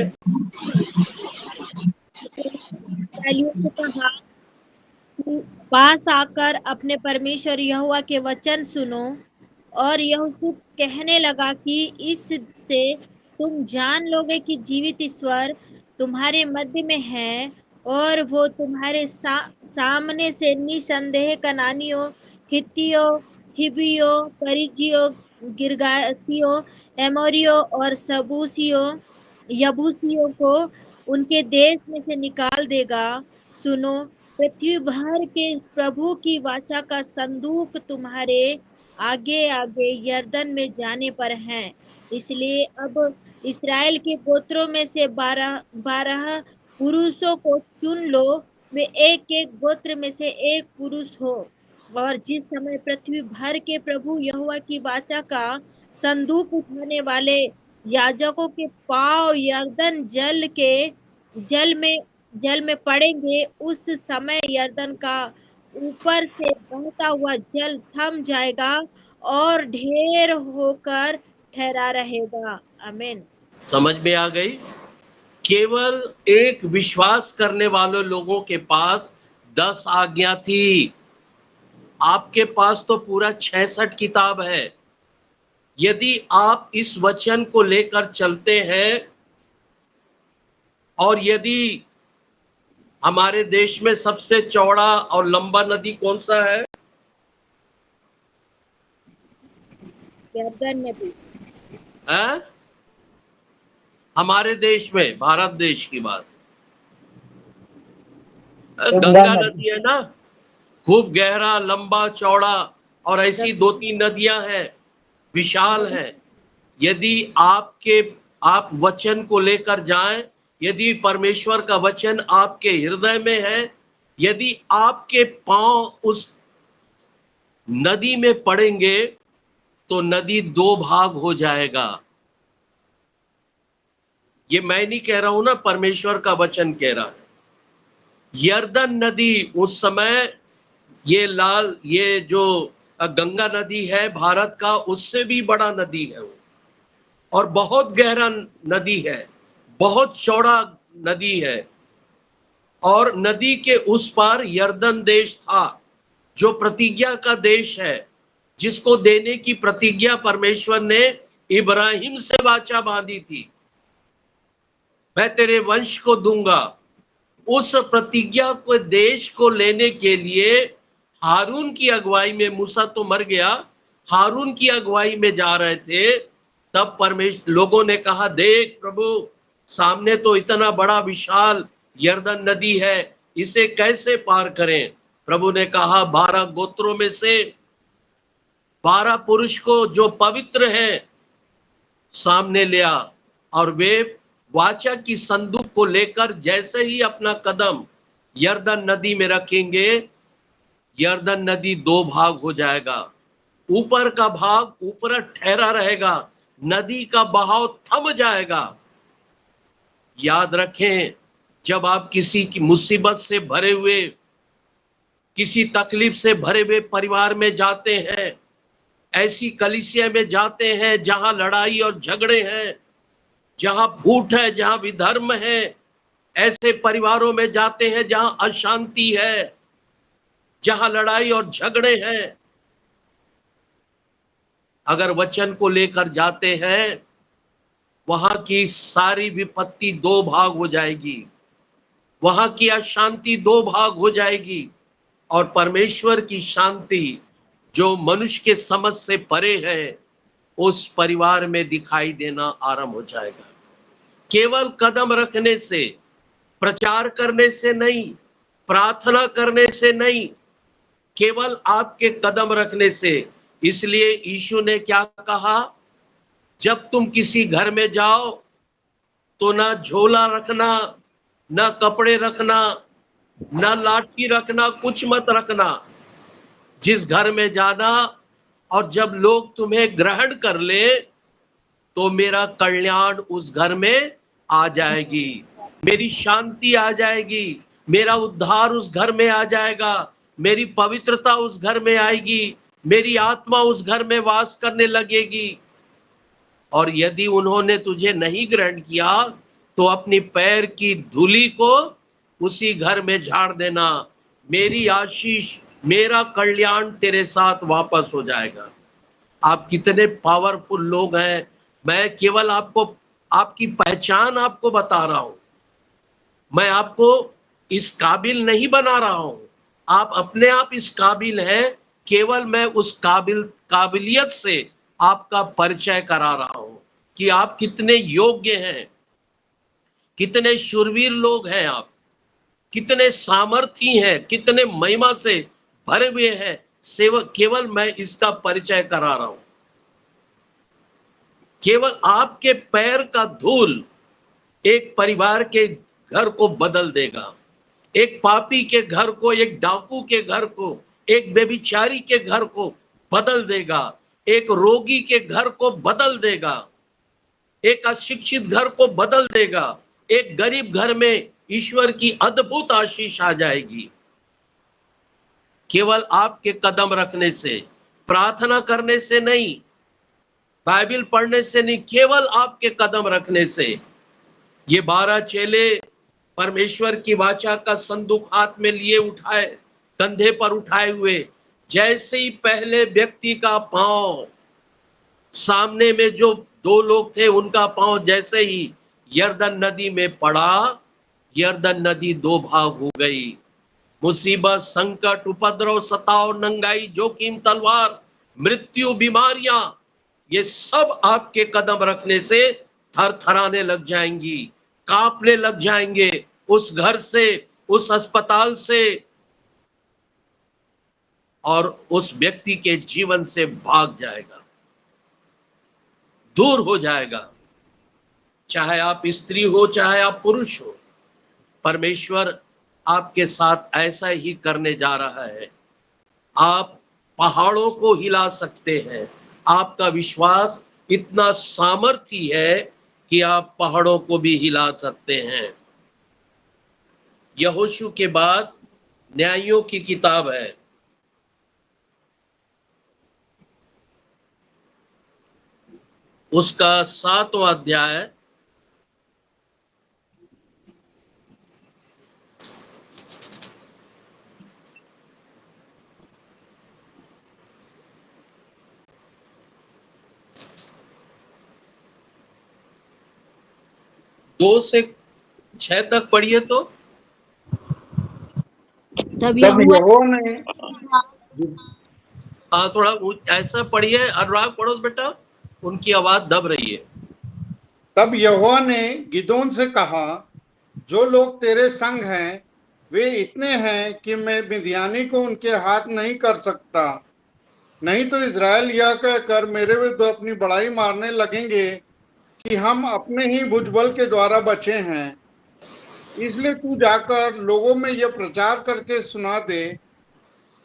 इस्राएलियों से कहा, पास आकर अपने परमेश्वर यहोवा के वचन सुनो। और यहोशू कहने लगा कि इससे तुम जान लोगे कि जीवित ईश्वर तुम्हारे मध्य में है, और वो तुम्हारे सामने से निसंदेह कनानियों, हित्तियों, हिब्बियों, परिज्जियों, गिर्गासियों, एमोरियों और यबूसियों को उनके देश में से निकाल देगा। सुनो, पृथ्वी भर के प्रभु की वाचा का संदूक तुम्हारे आगे आगे यरदन में जाने पर है। इसलिए अब इस्राएल के गोत्रों में से 12 पुरुषों को चुन लो। वे एक एक गोत्र में से एक पुरुष हो। और जिस समय पृथ्वी भर के प्रभु यहोवा की वाचा का संदूक उठाने वाले याजकों के पांव यरदन जल में पड़ेंगे, उस समय यरदन का ऊपर से बहता हुआ जल थम जाएगा और ढेर होकर ठहरा रहेगा। आमीन। समझ में आ गई? केवल एक विश्वास करने वाले लोगों के पास 10 आज्ञा थी। आपके पास तो पूरा 66 किताब है। यदि आप इस वचन को लेकर चलते हैं, और यदि हमारे देश में सबसे चौड़ा और लंबा नदी कौन सा है? यरदन नदी। है? हमारे देश में, भारत देश की बात, गंगा नदी है ना, खूब गहरा, लंबा, चौड़ा, और ऐसी 2-3 नदियां हैं, विशाल हैं। यदि आप वचन को लेकर जाएं, यदि परमेश्वर का वचन आपके हृदय में है, यदि आपके पांव उस नदी में पड़ेंगे, तो नदी 2 भाग हो जाएगा। ये मैं नहीं कह रहा हूं ना, परमेश्वर का वचन कह रहा है। यरदन नदी उस समय, ये जो गंगा नदी है भारत का, उससे भी बड़ा नदी है वो, और बहुत गहरा नदी है, बहुत चौड़ा नदी है। और नदी के उस पार यरदन देश था, जो प्रतिज्ञा का देश है, जिसको देने की प्रतिज्ञा परमेश्वर ने इब्राहिम से वाचा बांधी थी, मैं तेरे वंश को दूंगा। उस प्रतिज्ञा को, देश को लेने के लिए हारून की अगुवाई में, मूसा तो मर गया, हारून की अगुवाई में जा रहे थे। तब परमेश्वर, लोगों ने कहा, देख प्रभु, सामने तो इतना बड़ा विशाल यरदन नदी है, इसे कैसे पार करें? प्रभु ने कहा, 12 गोत्रों में से 12 पुरुष को जो पवित्र हैं सामने लिया, और वे वाचा की संदूक को लेकर जैसे ही अपना कदम यरदन नदी में रखेंगे, यरदन नदी 2 भाग हो जाएगा। ऊपर का भाग ऊपर ठहरा रहेगा, नदी का बहाव थम जाएगा। याद रखें, जब आप किसी की मुसीबत से भरे हुए, किसी तकलीफ से भरे हुए परिवार में जाते हैं, ऐसी कलीसिया में जाते हैं जहां लड़ाई और झगड़े हैं, जहां फूट है, जहां विधर्म है, ऐसे परिवारों में जाते हैं जहां अशांति है, जहां लड़ाई और झगड़े हैं, अगर वचन को लेकर जाते हैं, वहां की सारी विपत्ति 2 भाग हो जाएगी, वहां की अशांति 2 भाग हो जाएगी, और परमेश्वर की शांति जो मनुष्य के समझ से परे है, उस परिवार में दिखाई देना आरंभ हो जाएगा। केवल कदम रखने से, प्रचार करने से नहीं, प्रार्थना करने से नहीं, केवल आपके कदम रखने से। इसलिए यीशु ने क्या कहा, जब तुम किसी घर में जाओ तो ना झोला रखना, ना कपड़े रखना, ना लाठी रखना, कुछ मत रखना। जिस घर में जाना, और जब लोग तुम्हें ग्रहण कर ले, तो मेरा कल्याण उस घर में आ जाएगी, मेरी शांति आ जाएगी, मेरा उद्धार उस घर में आ जाएगा, मेरी पवित्रता उस घर में आएगी, मेरी आत्मा उस घर में वास करने लगेगी। और यदि उन्होंने तुझे नहीं ग्रहण किया तो अपनी पैर की धूली को उसी घर में झाड़ देना। मेरी आशीष, मेरा कल्याण तेरे साथ वापस हो जाएगा। आप कितने पावरफुल लोग हैं। मैं केवल आपको आपकी पहचान आपको बता रहा हूं, मैं आपको इस काबिल नहीं बना रहा हूं। आप अपने आप इस काबिल हैं, केवल मैं उस काबिलियत से आपका परिचय करा रहा हूं कि आप कितने योग्य हैं, कितने शूरवीर लोग हैं, आप कितने सामर्थी हैं, कितने महिमा से भरे हुए हैं। सेवक, केवल मैं इसका परिचय करा रहा हूं। केवल आपके पैर का धूल एक परिवार के घर को बदल देगा, एक पापी के घर को, एक डाकू के घर को, एक बेबिचारी के घर को बदल देगा, एक रोगी के घर को बदल देगा, एक अशिक्षित घर को बदल देगा, एक गरीब घर में ईश्वर की अद्भुत आशीष आ जाएगी। केवल आपके कदम रखने से, प्रार्थना करने से नहीं, बाइबल पढ़ने से नहीं, केवल आपके कदम रखने से। ये 12 चेले परमेश्वर की वाचा का संदूक हाथ में लिए उठाए, कंधे पर उठाए हुए, जैसे ही पहले व्यक्ति का पांव, सामने में जो 2 लोग थे उनका पांव जैसे ही यरदन नदी में पड़ा, यरदन नदी 2 भाग हो गई। मुसीबत, संकट, उपद्रव, सताव, नंगाई, जोखिम, तलवार, मृत्यु, बीमारियां, ये सब आपके कदम रखने से थरथराने लग जाएंगी, कांपने लग जाएंगे। उस घर से, उस अस्पताल से और उस व्यक्ति के जीवन से भाग जाएगा, दूर हो जाएगा। चाहे आप स्त्री हो, चाहे आप पुरुष हो, परमेश्वर आपके साथ ऐसा ही करने जा रहा है। आप पहाड़ों को हिला सकते हैं। आपका विश्वास इतना सामर्थी है कि आप पहाड़ों को भी हिला सकते हैं। यहोशू के बाद न्यायों की किताब है, उसका 7वां अध्याय, दो से 6 तक पढ़िए तो। तब तब यहोवा ने हाँ, थोड़ा ऐसा पढ़िए। अनुराग पढ़ो बेटा, उनकी आवाज दब रही है। तब यहोवा ने गिदोन से कहा, जो लोग तेरे संग हैं वे इतने हैं कि मैं मिद्यानी को उनके हाथ नहीं कर सकता। नहीं तो इजराइल यह कहकर मेरे विरुद्ध अपनी बड़ाई मारने लगेंगे कि हम अपने ही भुजबल के द्वारा बचे हैं। इसलिए तू जाकर लोगों में यह प्रचार करके सुना दे,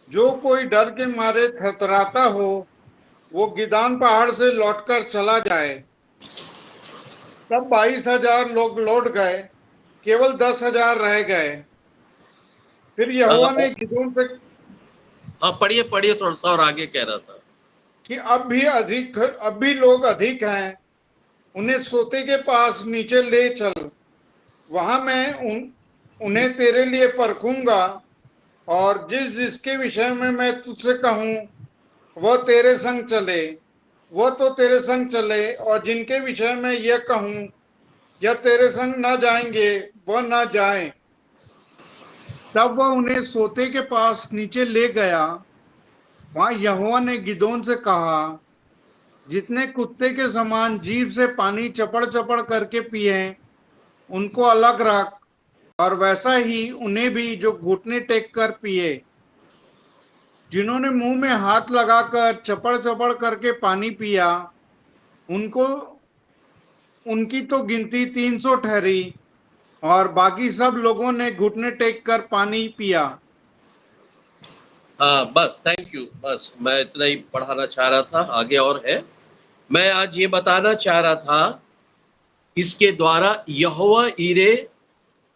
जो कोई डर के मारे थरथराता हो वो गिदान पहाड़ से लौटकर चला जाए। तब 22,000 लोग लौट गए, केवल 10,000 रह गए। फिर यहोवा ने गिदोन से पढ़िए थोड़ा सा और आगे कह रहा था कि अब भी लोग अधिक हैं, उन्हें सोते के पास नीचे ले चल, वहां मैं उन्हें तेरे लिए परखूंगा, और जिसके विषय में मैं तुझसे कहूं वह तेरे संग चले, वह तो तेरे संग चले, और जिनके विषय में यह कहूं या तेरे संग न जाएंगे वह न जाएं। तब वह उन्हें सोते के पास नीचे ले गया। वहां यहोवा ने गिदोन से कहा, जितने कुत्ते के समान जीभ से पानी चपड़ चपड़ करके पिए उनको अलग रख, और वैसा ही उन्हें भी जो घुटने टेक कर पिए। जिन्होंने मुंह में हाथ लगाकर चपड़ चपड़ करके पानी पिया, उनकी तो गिनती 300 ठहरी, और बाकी सब लोगों ने घुटने टेक कर पानी पिया। हाँ, बस थैंक यू। बस मैं इतना ही पढ़ाना चाह रहा था, आगे और है। मैं आज ये बताना चाह रहा था, इसके द्वारा यहोवा ईरे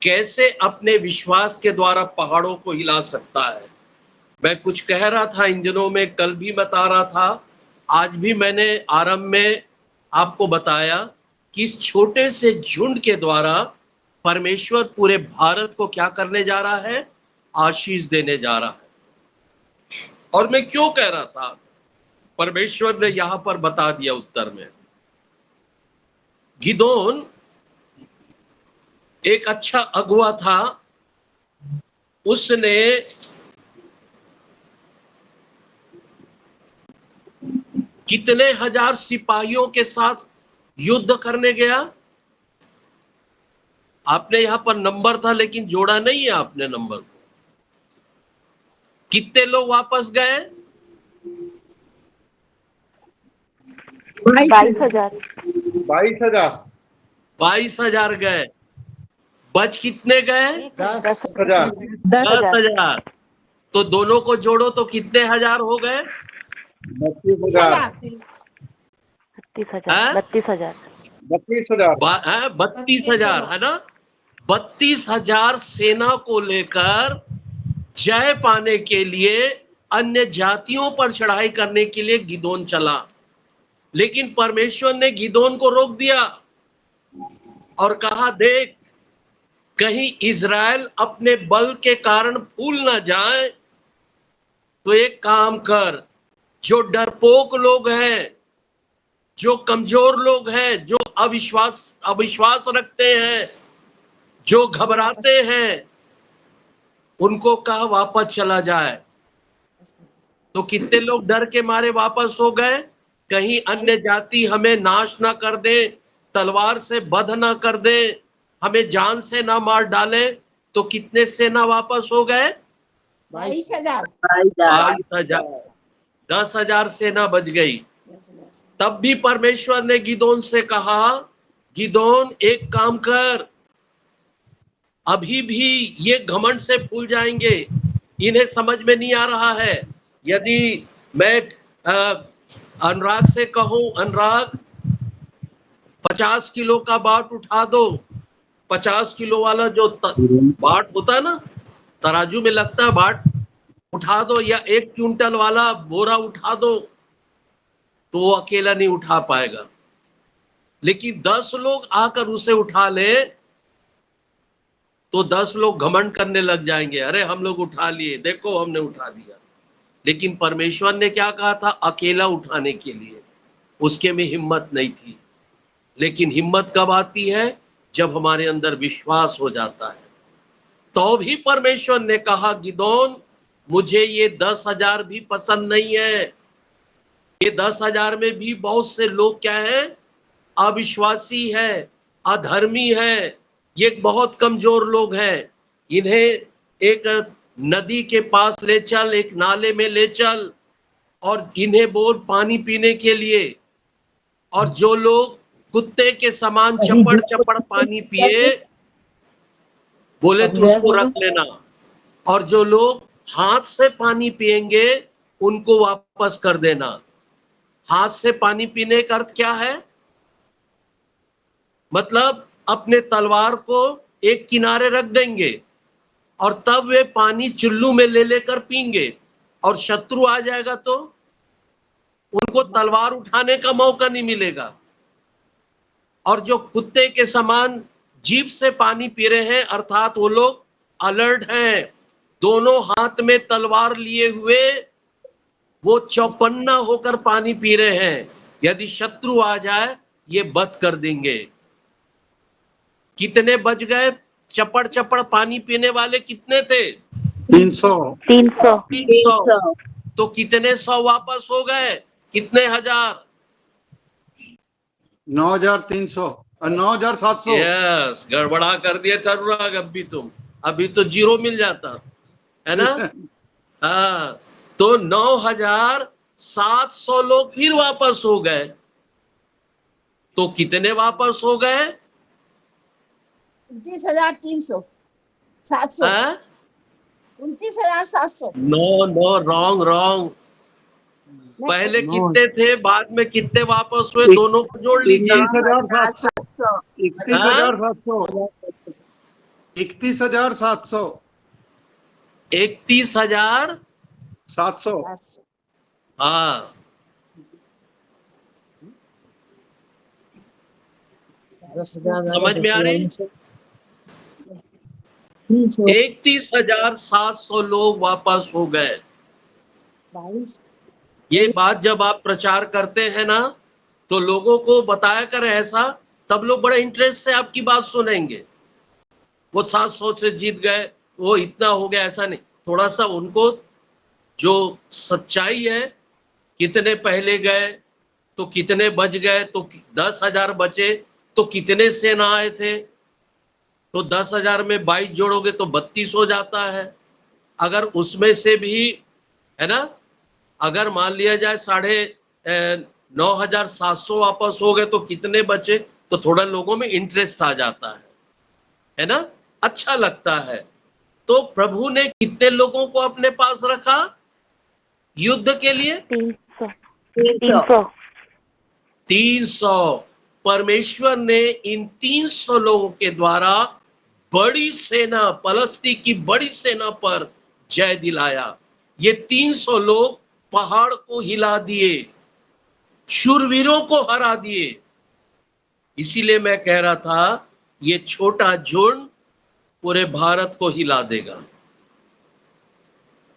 कैसे अपने विश्वास के द्वारा पहाड़ों को हिला सकता है। मैं कुछ कह रहा था इन दिनों में, कल भी बता रहा था, आज भी मैंने आरंभ में आपको बताया कि इस छोटे से झुंड के द्वारा परमेश्वर पूरे भारत को क्या करने जा रहा है, आशीष देने जा रहा है। और मैं क्यों कह रहा था, परमेश्वर ने यहां पर बता दिया उत्तर में। गिदोन एक अच्छा अगुवा था, उसने कितने हजार सिपाहियों के साथ युद्ध करने गया। आपने यहां पर नंबर था लेकिन जोड़ा नहीं है आपने नंबर को। कितने लोग वापस गए? 22,000। 22,000। 22,000 गए। बच कितने गए? 10,000। 10,000। तो दोनों को जोड़ो तो कितने हजार हो गए? 32,000। 32,000। 32,000। 32,000 है ना। 32,000 सेना को लेकर जय पाने के लिए अन्य जातियों पर चढ़ाई करने के लिए गिदोन चला, लेकिन परमेश्वर ने गिदोन को रोक दिया और कहा, देख, कहीं इज़राइल अपने बल के कारण फूल ना जाए, तो एक काम कर, जो डरपोक लोग हैं, जो कमजोर लोग हैं, जो अविश्वास रखते हैं, जो घबराते हैं, उनको कहा वापस चला जाए। तो कितने लोग डर के मारे वापस हो गए? कहीं अन्य जाति हमें नाश ना कर दे, तलवार से बध ना कर दे, हमें जान से ना मार डाले। तो कितने सेना वापस हो गए? 22,000। 22,000। 10,000 सेना बच गई। तब भी परमेश्वर ने गिदोन से कहा, गिदोन एक काम कर, अभी भी ये घमंड से फूल जाएंगे, इन्हें समझ में नहीं आ रहा है। यदि मैं अनुराग से कहूं, अनुराग 50 किलो का बाट उठा दो, 50 किलो वाला जो बाट होता है ना, तराजू में लगता है बाट, उठा दो, या 1 क्विंटल वाला बोरा उठा दो, तो वो अकेला नहीं उठा पाएगा। लेकिन 10 लोग आकर उसे उठा ले तो 10 लोग घमंड करने लग जाएंगे, अरे हम लोग उठा लिए, देखो हमने उठा दिया। लेकिन परमेश्वर ने क्या कहा था? अकेला उठाने के लिए उसके में हिम्मत नहीं थी। लेकिन हिम्मत कब आती है? जब हमारे अंदर विश्वास हो जाता है। तो भी परमेश्वर ने कहा, गिदोन, मुझे ये 10,000 भी पसंद नहीं है। ये 10,000 में भी बहुत से लोग क्या है? अविश्वासी है, अधर्मी है, ये बहुत कमजोर लोग हैं। इन्हें एक नदी के पास ले चल, एक नाले में ले चल, और इन्हें बोल पानी पीने के लिए। और जो लोग कुत्ते के समान चपड़ चपड़ पानी पिए, बोले तो उसको रख लेना। और जो लोग हाथ से पानी पिएंगे, उनको वापस कर देना। हाथ से पानी पीने का अर्थ क्या है? मतलब अपने तलवार को एक किनारे रख देंगे और तब वे पानी चुल्लू में ले लेकर पीएंगे, और शत्रु आ जाएगा तो उनको तलवार उठाने का मौका नहीं मिलेगा। और जो कुत्ते के समान जीभ से पानी पी रहे हैं, अर्थात वो लोग अलर्ट हैं, दोनों हाथ में तलवार लिए हुए वो चौकन्ना होकर पानी पी रहे हैं। यदि शत्रु आ जाए, ये बद कर देंगे। कितने बच गए? चपड़ चपड़ पानी पीने वाले कितने थे? 300। 300। तो कितने 100 वापस हो गए? कितने हजार? 9,300 और 9,700। यस, गड़बड़ा कर दिया था अनुराग। अभी तो 0 मिल जाता है ना। हाँ, तो 9,700 लोग फिर वापस हो गए। तो कितने वापस हो गए? 29,300। 700। 29,700। No, wrong. पहले नो। कितने थे, बाद में कितने वापस हुए, दोनों को जोड़ लीजिए। 31,700 31,700 31,700 31,700। 700 हाँ, 10,000 समझ में आ रही? 31,700 लोग वापस हो गए। 22 ये बात जब आप प्रचार करते हैं ना, तो लोगों को बताया करें ऐसा, तब लोग बड़े इंटरेस्ट से आपकी बात सुनेंगे। वो 700 से जीत गए, वो इतना हो गया, ऐसा नहीं। थोड़ा सा उनको जो सच्चाई है, कितने पहले गए तो कितने बच गए, तो 10,000 बचे तो कितने सेना आए थे, तो 10,000 में 22 जोड़ोगे तो 32 हो जाता है। अगर उसमें से भी, है ना, अगर मान लिया जाए 9,700 वापस हो गए तो कितने बचे, तो थोड़ा लोगों में इंटरेस्ट आ जाता है ना, अच्छा लगता है। तो प्रभु ने कितने लोगों को अपने पास रखा युद्ध के लिए? 300 300। परमेश्वर ने इन 300 लोगों के द्वारा बड़ी सेना, पलस्ती की बड़ी सेना पर जय दिलाया। ये 300 लोग पहाड़ को हिला दिए, शूरवीरों को हरा दिए। इसीलिए मैं कह रहा था, ये छोटा झुंड पूरे भारत को हिला देगा।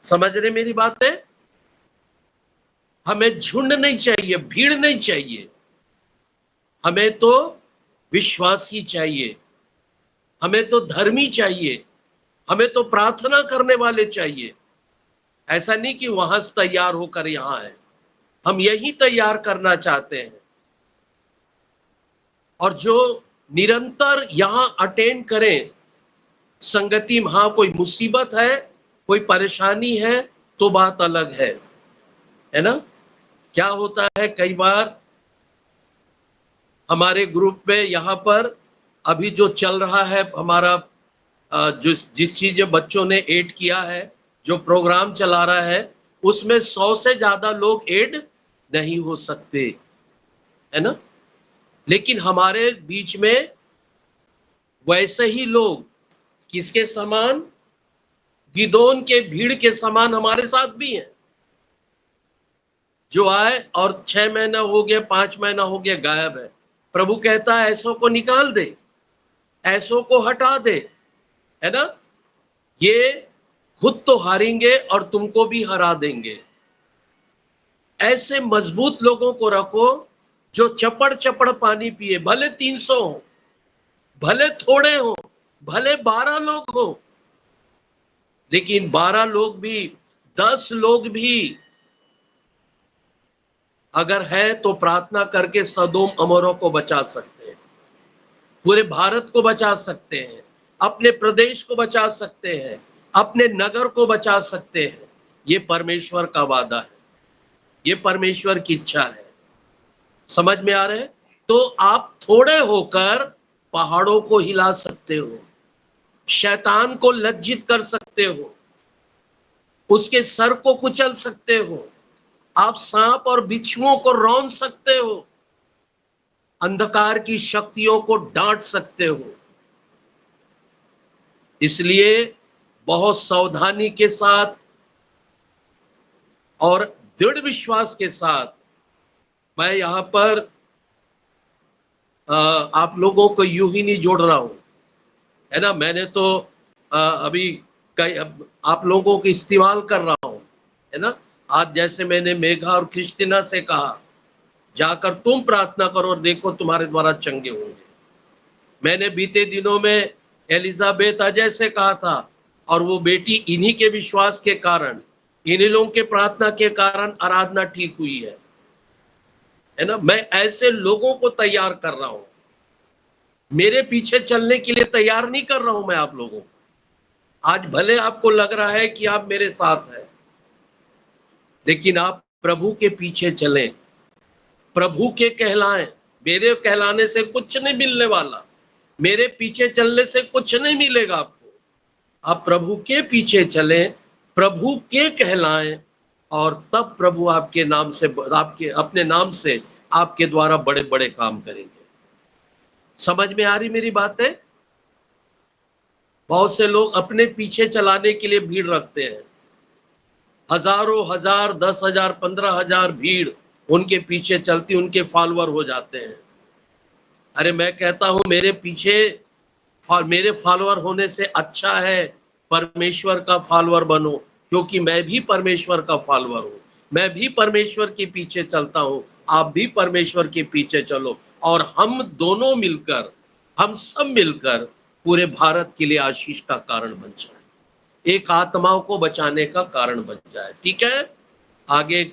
समझ रहे मेरी बात है? हमें झुंड नहीं चाहिए, भीड़ नहीं चाहिए, हमें तो विश्वासी चाहिए, हमें तो धर्मी चाहिए, हमें तो प्रार्थना करने वाले चाहिए। ऐसा नहीं कि वहां से तैयार होकर यहां है, हम यही तैयार करना चाहते हैं। और जो निरंतर यहां अटेंड करें संगति में। हाँ, कोई मुसीबत है, कोई परेशानी है तो बात अलग है ना। क्या होता है, कई बार हमारे ग्रुप में यहाँ पर अभी जो चल रहा है हमारा, जिस चीज बच्चों ने ऐड किया है, जो प्रोग्राम चला रहा है, उसमें 100 से ज्यादा लोग ऐड नहीं हो सकते, है ना। लेकिन हमारे बीच में वैसे ही लोग, किसके समान? गिदोन के भीड़ के समान हमारे साथ भी हैं, जो आए और 6 महीना हो गया, 5 महीना हो गया, गायब है। प्रभु कहता है ऐसों को निकाल दे, ऐसों को हटा दे, है ना। ये खुद तो हारेंगे और तुमको भी हरा देंगे। ऐसे मजबूत लोगों को रखो जो चपड़ चपड़ पानी पिए, भले 300 हो, भले थोड़े हो, भले 12 लोग हो, लेकिन 12 लोग भी, 10 लोग भी अगर है तो प्रार्थना करके सदोम अमोरा को बचा सकते हैं, पूरे भारत को बचा सकते हैं, अपने प्रदेश को बचा सकते हैं, अपने नगर को बचा सकते हैं। ये परमेश्वर का वादा है, ये परमेश्वर की इच्छा है। समझ में आ रहे हैं? तो आप थोड़े होकर पहाड़ों को हिला सकते हो, शैतान को लज्जित कर सकते हो, उसके सर को कुचल सकते हो, आप सांप और बिच्छुओं को रौंद सकते हो, अंधकार की शक्तियों को डांट सकते हो। इसलिए बहुत सावधानी के साथ और दृढ़ विश्वास के साथ मैं यहां पर आप लोगों को यूं ही नहीं जोड़ रहा हूं, है ना। मैंने तो अभी कई आप लोगों को इस्तेमाल कर रहा हूं, है ना। आज जैसे मैंने मेघा और क्रिस्टिना से कहा, जाकर तुम प्रार्थना करो और देखो तुम्हारे द्वारा चंगे होंगे। मैंने बीते दिनों में एलिजाबेथ अजय से कहा था, और वो बेटी इन्हीं के विश्वास के कारण, इन्हीं लोगों के प्रार्थना के कारण आराधना ठीक हुई है ना। मैं ऐसे लोगों को तैयार कर रहा हूं, मेरे पीछे चलने के लिए तैयार नहीं कर रहा हूं मैं आप लोगों को। आज भले आपको लग रहा है कि आप मेरे साथ हैं, लेकिन आप प्रभु के पीछे चलें, प्रभु के कहलाएं। मेरे कहलाने से कुछ नहीं मिलने वाला, मेरे पीछे चलने से कुछ नहीं मिलेगा आपको। आप प्रभु के पीछे चलें, प्रभु के कहलाएं, और तब प्रभु आपके नाम से, आपके अपने नाम से आपके द्वारा बड़े बड़े काम करेंगे। समझ में आ रही मेरी बातें? बहुत से लोग अपने पीछे चलाने के लिए भीड़ रखते हैं, हजारों हजार, 10,000, 15,000 भीड़ उनके पीछे चलती, उनके फॉलोअर हो जाते हैं। अरे मैं कहता हूं मेरे पीछे मेरे फॉलोअर होने से अच्छा है परमेश्वर का फॉलोअर बनो, क्योंकि मैं भी परमेश्वर का फॉलोअर हूं, मैं भी परमेश्वर के पीछे चलता हूं, आप भी परमेश्वर के पीछे चलो, और हम दोनों मिलकर, हम सब मिलकर पूरे भारत के लिए आशीष का कारण बन जाए, एक आत्माओं को बचाने का कारण बन जाए। ठीक है, आगे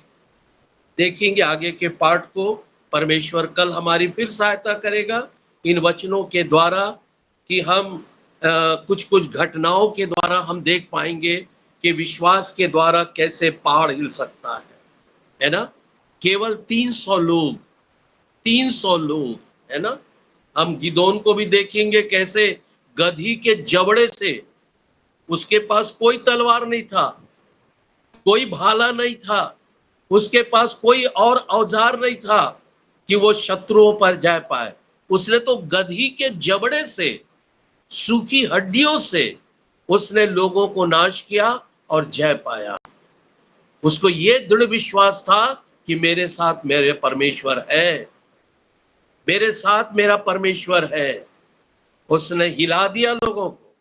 देखेंगे आगे के पाठ को। परमेश्वर कल हमारी फिर सहायता करेगा इन वचनों के द्वारा, कि हम कुछ कुछ घटनाओं के द्वारा हम देख पाएंगे कि विश्वास के द्वारा कैसे पहाड़ हिल सकता है ना। केवल 300 लोग, 300 लोग, है ना। हम गिदोन को भी देखेंगे कैसे गधी के जबड़े से, उसके पास कोई तलवार नहीं था, कोई भाला नहीं था, उसके पास कोई और औजार नहीं था कि वो शत्रुओं पर जा पाए। उसने तो गधी के जबड़े से, सूखी हड्डियों से उसने लोगों को नाश किया और जय पाया। उसको ये दृढ़ विश्वास था कि मेरे साथ मेरे परमेश्वर है, मेरे साथ मेरा परमेश्वर है। उसने हिला दिया लोगों को,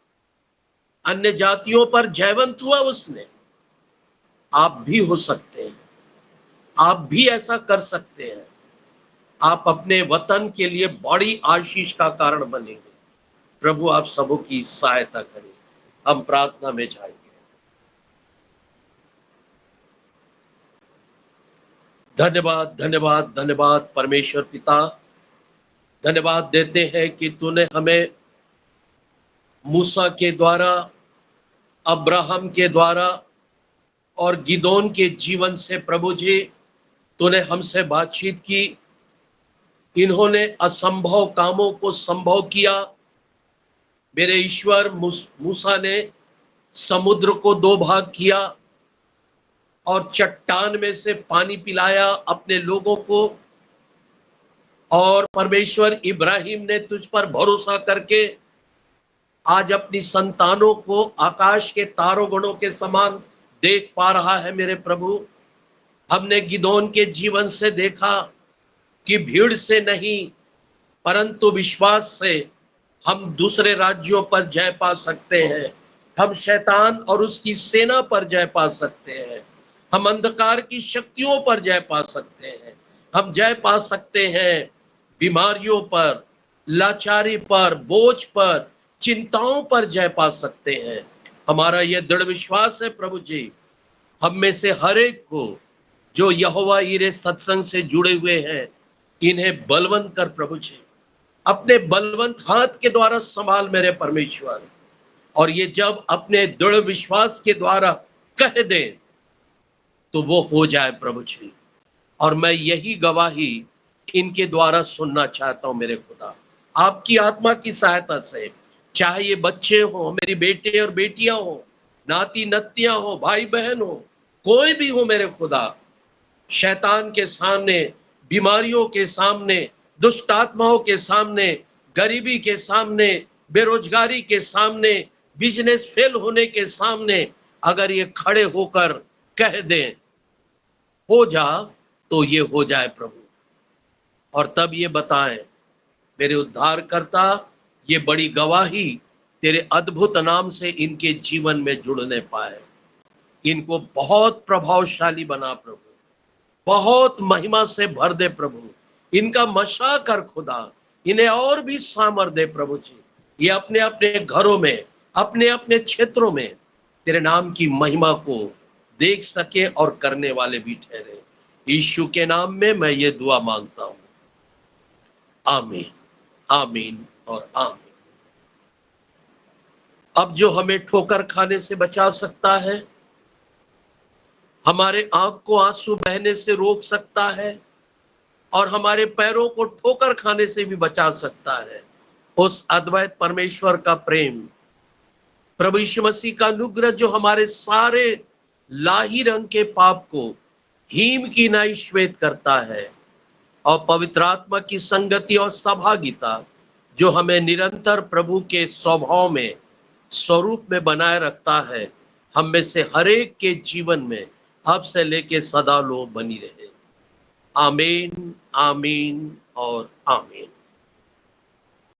अन्य जातियों पर जयवंत हुआ उसने। आप भी हो सकते हैं, आप भी ऐसा कर सकते हैं। आप अपने वतन के लिए बड़ी आशीष का कारण बनेंगे। प्रभु आप सबों की सहायता करें। हम प्रार्थना में जाएंगे। धन्यवाद, धन्यवाद, धन्यवाद परमेश्वर पिता, धन्यवाद देते हैं कि तूने हमें मूसा के द्वारा, अब्राहम के द्वारा और गिदोन के जीवन से प्रभु जी तूने हमसे बातचीत की। इन्होंने असंभव कामों को संभव किया। मेरे ईश्वर, मूसा ने समुद्र को 2 भाग किया और चट्टान में से पानी पिलाया अपने लोगों को। और परमेश्वर, इब्राहिम ने तुझ पर भरोसा करके आज अपनी संतानों को आकाश के तारों गणों के समान देख पा रहा है। मेरे प्रभु, हमने गिदोन के जीवन से देखा कि भीड़ से नहीं परंतु विश्वास से हम दूसरे राज्यों पर जय पा सकते हैं, हम शैतान और उसकी सेना पर जय पा सकते हैं, हम अंधकार की शक्तियों पर जय पा सकते हैं, हम जय पा सकते हैं बीमारियों पर, लाचारी पर, बोझ पर, चिंताओं पर जय पा सकते हैं। हमारा यह दृढ़ विश्वास है प्रभु जी। हम में से हर एक को जो यहोवा यीरे सत्संग से जुड़े हुए हैं, इन्हें बलवंत कर प्रभु जी, अपने बलवंत हाथ के द्वारा संभाल मेरे परमेश्वर। और ये जब अपने दृढ़ विश्वास के द्वारा कह दे तो वो हो जाए प्रभु जी। और मैं यही गवाही इनके द्वारा सुनना चाहता हूं मेरे खुदा, आपकी आत्मा की सहायता से। चाहे ये बच्चे हो, मेरी बेटे और बेटियां हो, नाती नतियां हो, भाई बहन हो, कोई भी हो मेरे खुदा, शैतान के सामने, बीमारियों के सामने, दुष्ट आत्माओं के सामने, गरीबी के सामने, बेरोजगारी के सामने, बिजनेस फेल होने के सामने अगर ये खड़े होकर कह दें हो जा, तो ये हो जाए प्रभु। और तब ये बताएं मेरे उद्धारकर्ता, ये बड़ी गवाही तेरे अद्भुत नाम से इनके जीवन में जुड़ने पाए। इनको बहुत प्रभावशाली बना प्रभु, बहुत महिमा से भर दे प्रभु। इनका मशा कर खुदा, इन्हें और भी सामर्थ दे प्रभु जी। ये अपने अपने घरों में, अपने अपने क्षेत्रों में तेरे नाम की महिमा को देख सके और करने वाले भी ठहरे। यीशु के नाम में मैं ये दुआ मांगता हूं, आमीन, आमीन और आमीन। अब जो हमें ठोकर खाने से बचा सकता है, हमारे आंख को आंसू बहने से रोक सकता है और हमारे पैरों को ठोकर खाने से भी बचा सकता है, उस अद्वैत परमेश्वर का प्रेम, प्रभु यीशु मसीह का अनुग्रह जो हमारे सारे लाही रंग के पाप को हिम की नाई श्वेत करता है, और पवित्र आत्मा की संगति और सहभागिता जो हमें निरंतर प्रभु के स्वभाव में स्वरूप में बनाए रखता है, हम में से हर एक के जीवन में अब से लेके सदा लोग बनी रहे। आमीन, आमीन और आमीन।